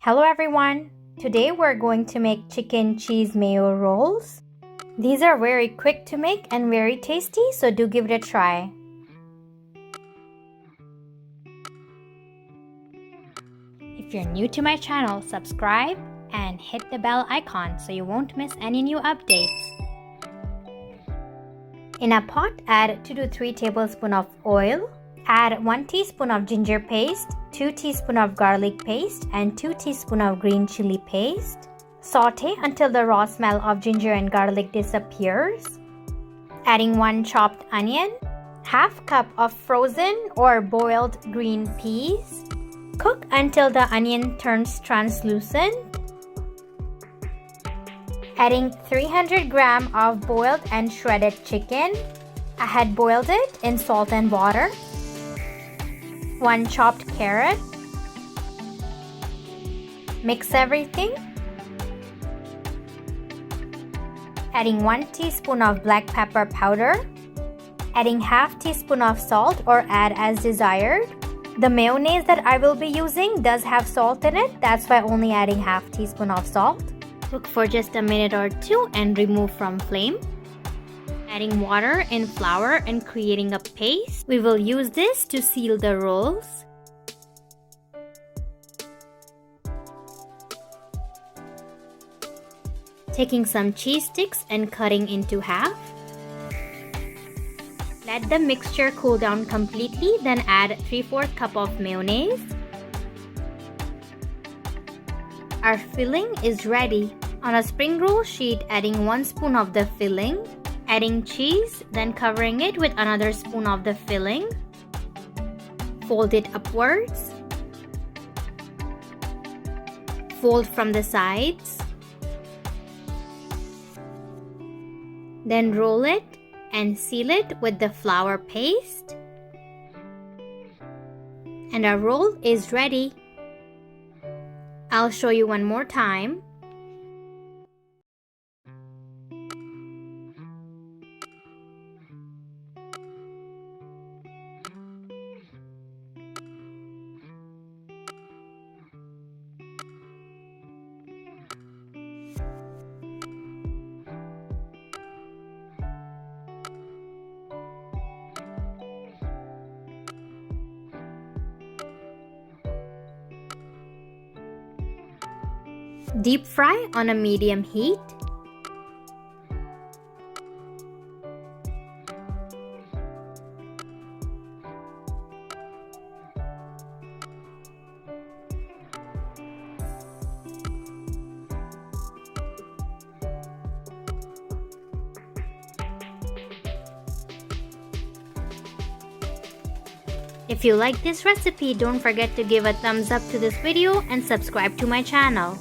Hello everyone! Today we're going to make chicken cheese mayo rolls. These are very quick to make and very tasty, so do give it a try. If you're new to my channel, subscribe and hit the bell icon so you won't miss any new updates. In a pot, add 2 to 3 tablespoons of oil. Add 1 teaspoon of ginger paste, 2 teaspoons of garlic paste, and 2 teaspoons of green chili paste. Saute until the raw smell of ginger and garlic disappears. Adding 1 chopped onion, half cup of frozen or boiled green peas. Cook until the onion turns translucent. Adding 300 grams of boiled and shredded chicken. I had boiled it in salt and water. 1 chopped carrot. Mix everything. Adding 1 teaspoon of black pepper powder. Adding half teaspoon of salt or add as desired. The mayonnaise that I will be using does have salt in it, that's why only adding half teaspoon of salt. Cook for just a minute or two and remove from flame. Adding water and flour and creating a paste. We will use this to seal the rolls. Taking some cheese sticks and cutting into half. Let the mixture cool down completely, then add 3/4 cup of mayonnaise. Our filling is ready. On a spring roll sheet, adding 1 spoon of the filling. Adding cheese, then covering it with another spoon of the filling. Fold it upwards. Fold from the sides. Then roll it and seal it with the flour paste. And our roll is ready. I'll show you one more time. Deep fry on a medium heat. If you like this recipe, don't forget to give a thumbs up to this video and subscribe to my channel.